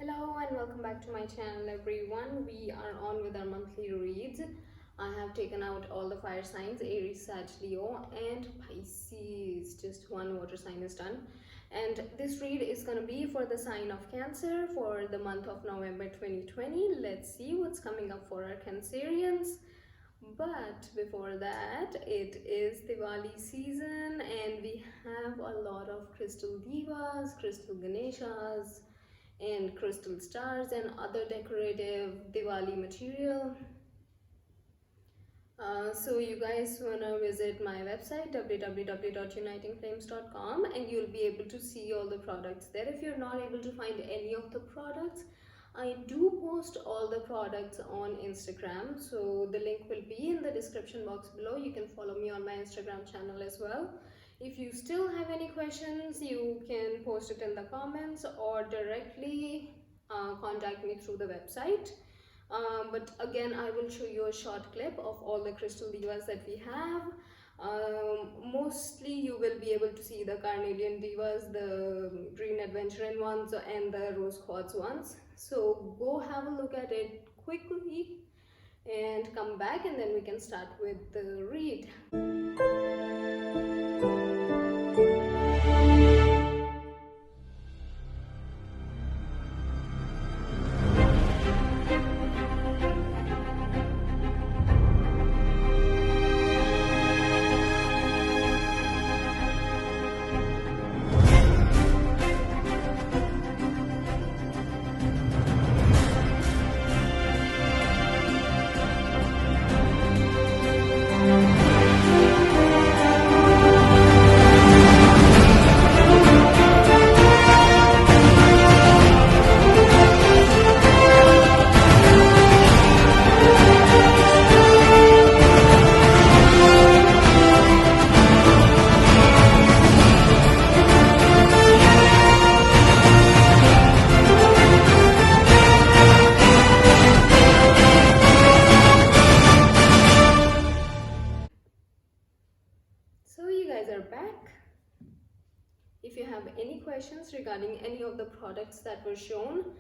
Hello and welcome back to my channel everyone. We are on with our monthly reads. I have taken out all the fire signs: Aries, Sag, Leo and Pisces. Just one water sign is done. And this read is going to be for the sign of Cancer for the month of November 2020. Let's see what's coming up for our Cancerians. But before that, it is Diwali season and we have a lot of crystal divas, crystal Ganeshas and crystal stars and other decorative Diwali material. So you guys wanna visit my website www.unitingflames.com and you'll be able to see all the products there. If you're not able to find any of the products, I do post all the products on Instagram, so the link will be in the description box below. You can follow me on my Instagram channel as well. If you still have any questions, you can post it in the comments or directly contact me through the website. But again, I will show you a short clip of all the crystal divas that we have. Mostly you will be able to see the carnelian divas, the green adventuring ones and the rose quartz ones. So go have a look at it quickly and come back and then we can start with the read. So you guys are back. If you have any questions regarding any of the products that were shown,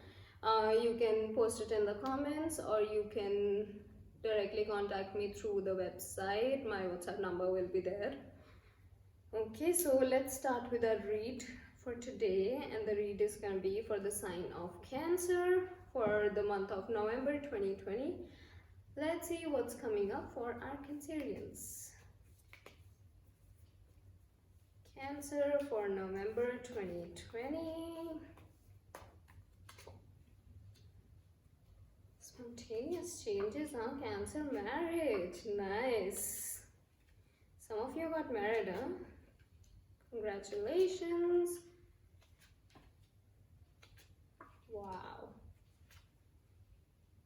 you can post it in the comments or you can directly contact me through the website. My WhatsApp number will be there. Okay, so let's start with our read for today, and the read is going to be for the sign of Cancer for the month of November 2020. Let's see what's coming up for our Cancerians. Cancer for November 2020. Spontaneous changes on Cancer. Marriage. Nice. Some of you got married, huh? Congratulations. Wow.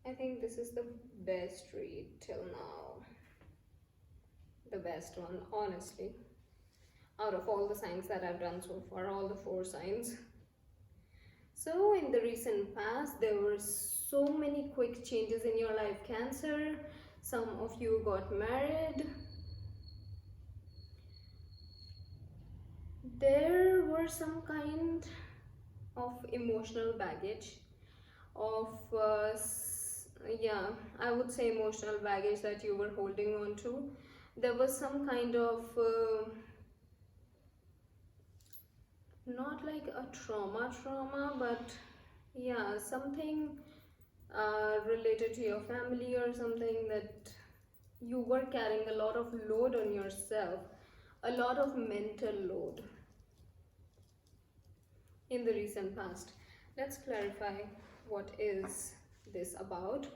I think this is the best read till now. The best one, honestly. Out of all the signs that I've done so far, all the 4 signs. So in the recent past, there were so many quick changes in your life, Cancer. Some of you got married. There were some kind of emotional baggage of I would say emotional baggage that you were holding on to. There was some kind of not like a trauma, but yeah, something related to your family or something, that you were carrying a lot of load on yourself, a lot of mental load in the recent past. Let's clarify what is this about.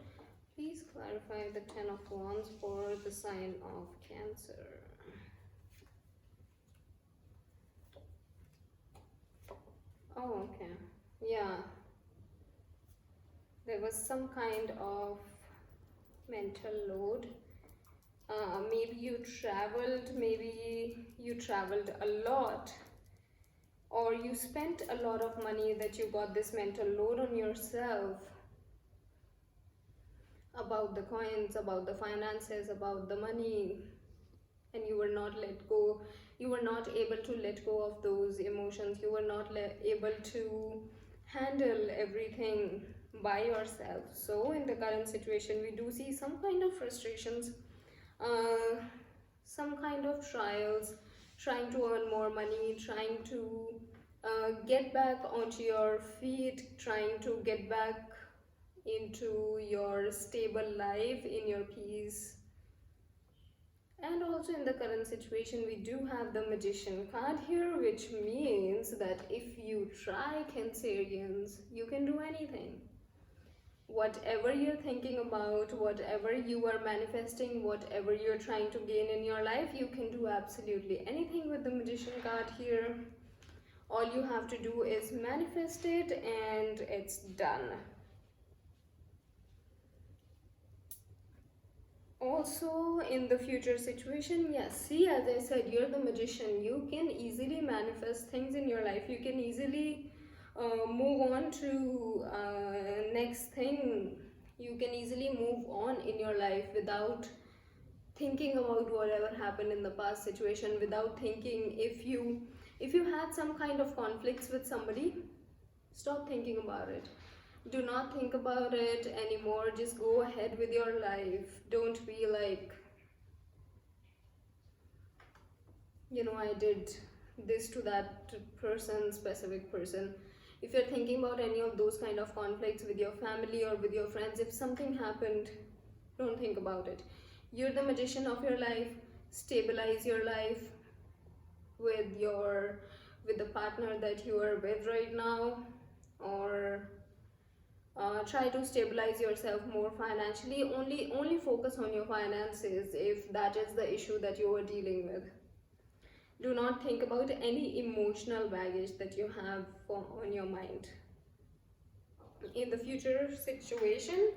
Please clarify the 10 of Wands for the sign of Cancer. Oh, okay. Yeah. There was some kind of mental load. Maybe you traveled a lot, or you spent a lot of money that you got this mental load on yourself about the coins, about the finances, about the money, and you were not able to let go of those emotions. You were not able to handle everything by yourself. So in the current situation we do see some kind of frustrations, uh, some kind of trials, trying to earn more money, trying to get back onto your feet, trying to get back into your stable life, in your peace. And also in the current situation we do have the Magician card here, which means that if you try, Cancerians, you can do anything. Whatever you're thinking about, whatever you are manifesting, whatever you're trying to gain in your life, you can do absolutely anything with the Magician card here. All you have to do is manifest it and it's done. Also in the future situation, yes, see, as I said, you're the Magician. You can easily manifest things in your life. You can easily move on to next thing. You can easily move on in your life without thinking about whatever happened in the past situation, without thinking if you had some kind of conflicts with somebody, stop thinking about it. Do not think about it anymore. Just go ahead with your life. Don't be like, I did this to that person, specific person. If you're thinking about any of those kind of conflicts with your family or with your friends, if something happened, don't think about it. You're the Magician of your life. Stabilize your life with the partner that you are with right now, or try to stabilize yourself more financially. Only focus on your finances if that is the issue that you are dealing with. Do not think about any emotional baggage that you have on your mind. In the future situation,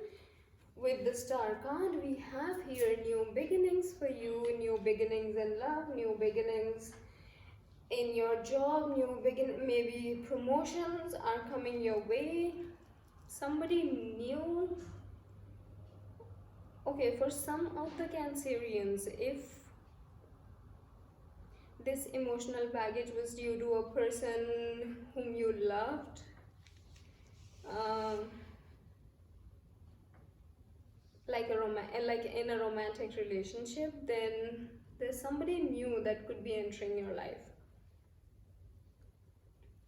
with the Star card, we have here new beginnings for you, new beginnings in love, new beginnings in your job, maybe promotions are coming your way, somebody new. Okay, for some of the Cancerians, if this emotional baggage was due to a person whom you loved, like in a romantic relationship, then there's somebody new that could be entering your life.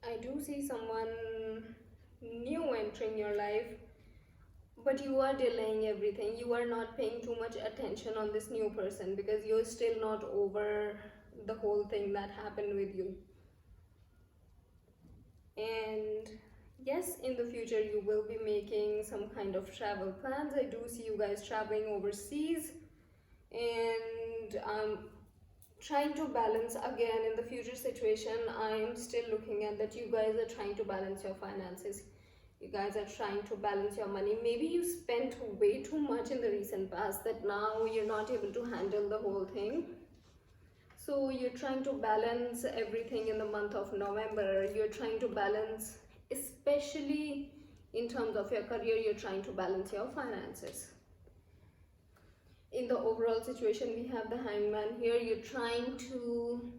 I do see someone new entering your life, but you are delaying everything. You are not paying too much attention on this new person because you're still not over the whole thing that happened with you. And yes, in the future you will be making some kind of travel plans. I do see you guys traveling overseas, and trying to balance again in the future situation. I'm still looking at that you guys are trying to balance your finances. You guys are trying to balance your money. Maybe you spent way too much in the recent past that now you're not able to handle the whole thing. So you're trying to balance everything in the month of November. You're trying to balance, especially in terms of your career, you're trying to balance your finances. In the overall situation, we have the Hangman here. You're trying to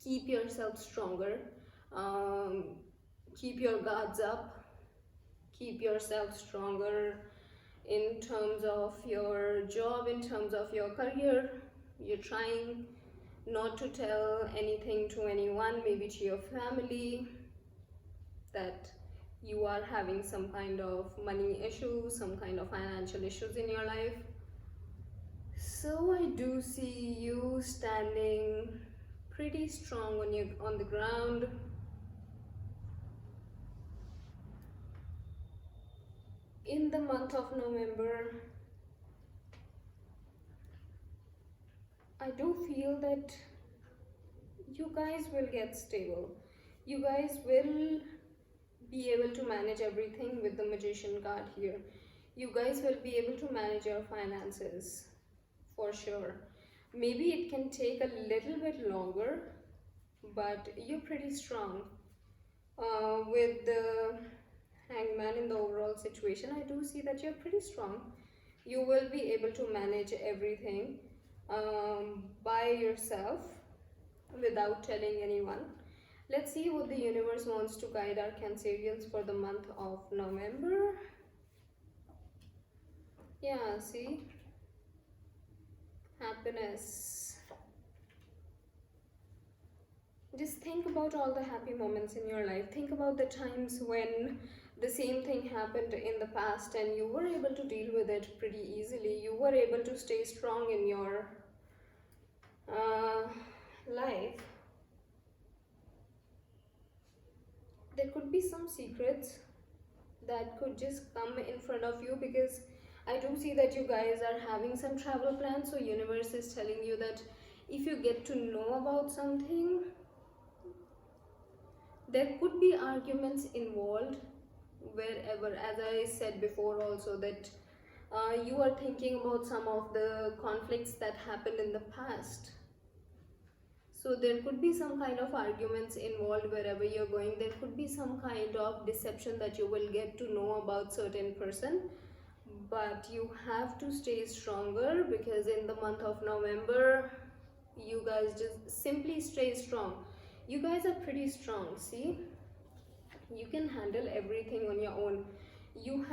keep yourself stronger, keep your guards up, keep yourself stronger in terms of your job, in terms of your career. You're trying not to tell anything to anyone, maybe to your family, that you are having some kind of money issues, some kind of financial issues in your life. So I do see you standing pretty strong on the ground. In the month of November, I do feel that you guys will get stable. You guys will be able to manage everything with the Magician card here. You guys will be able to manage your finances for sure. Maybe it can take a little bit longer, but you're pretty strong. With the Hangman in the overall situation, I do see that you're pretty strong. You will be able to manage everything by yourself without telling anyone. Let's see what the universe wants to guide our Cancerians for the month of November. Yeah, see? Happiness. Just think about all the happy moments in your life. Think about the times when the same thing happened in the past and you were able to deal with it pretty easily. You were able to stay strong in your life. There could be some secrets that could just come in front of you, because I do see that you guys are having some travel plans. So universe is telling you that if you get to know about something, there could be arguments involved wherever, as I said before also, that you are thinking about some of the conflicts that happened in the past. So there could be some kind of arguments involved wherever you're going. There could be some kind of deception that you will get to know about certain person. But you have to stay stronger, because in the month of November, you guys just simply stay strong. You guys are pretty strong, see? You can handle everything on your own. You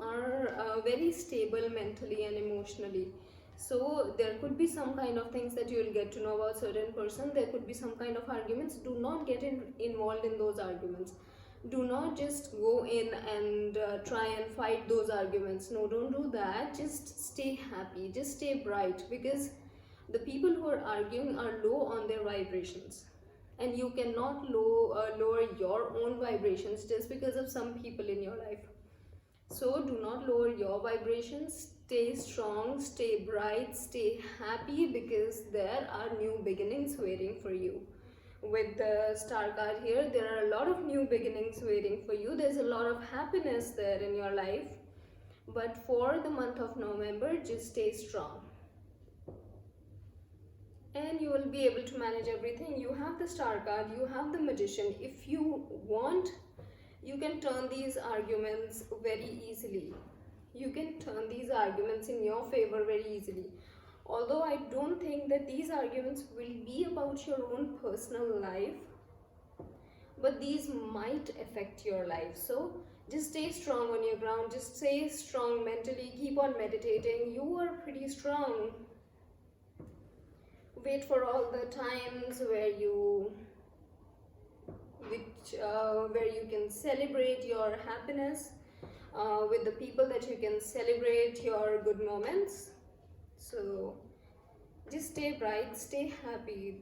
are very stable mentally and emotionally. So there could be some kind of things that you will get to know about certain person. There could be some kind of arguments. Do not get involved in those arguments. Do not just go in and try and fight those arguments. No, don't do that. Just stay happy. Just stay bright, because the people who are arguing are low on their vibrations. And you cannot lower your own vibrations just because of some people in your life. So do not lower your vibrations. Stay strong, stay bright, stay happy, because there are new beginnings waiting for you. With the star card here, there are a lot of new beginnings waiting for you. There's a lot of happiness there in your life. But for the month of November, just stay strong. And you will be able to manage everything. You have the star card, you have the magician. If you want, you can turn these arguments very easily. You can turn these arguments in your favor very easily. Although I don't think that these arguments will be about your own personal life, but these might affect your life. So just stay strong on your ground. Just stay strong mentally. Keep on meditating. You are pretty strong. Wait for all the times where you can celebrate your happiness with the people that you can celebrate your good moments. So just stay bright, stay happy.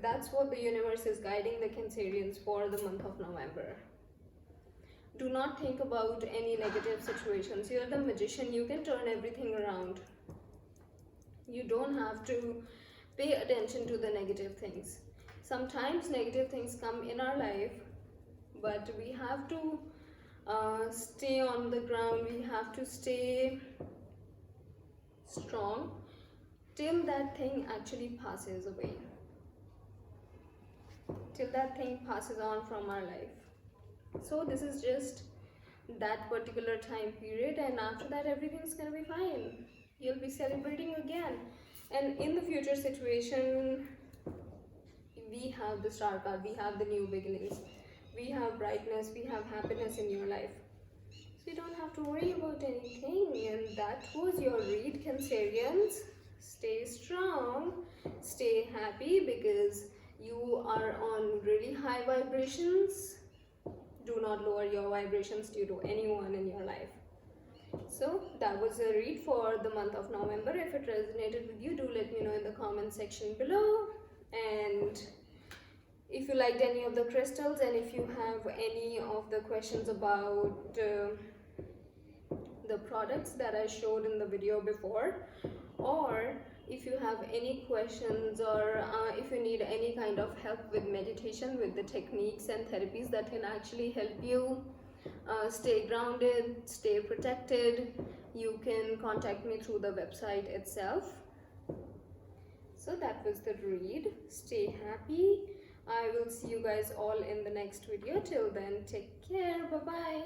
That's what the universe is guiding the Cancerians for the month of November. Do not think about any negative situations. You're the magician. You can turn everything around. You don't have to pay attention to the negative things. Sometimes negative things come in our life, but we have to stay on the ground. We have to stay strong till that thing actually passes away, till that thing passes on from our life. So this is just that particular time period, and after that everything's gonna be fine. You'll be celebrating again. And in the future situation, we have the star card, we have the new beginnings, we have brightness, we have happiness in your life. So you don't have to worry about anything. And that was your read, Cancerians. Stay strong, stay happy, because you are on really high vibrations. Do not lower your vibrations due to anyone in your life. So that was a read for the month of November. If it resonated with you, do let me know in the comment section below. And if you liked any of the crystals, and if you have any of the questions about the products that I showed in the video before, or if you have any questions, or if you need any kind of help with meditation, with the techniques and therapies that can actually help you stay grounded, stay protected, you can contact me through the website itself. So that was the read. Stay happy. I will see you guys all in the next video. Till then, take care. Bye bye.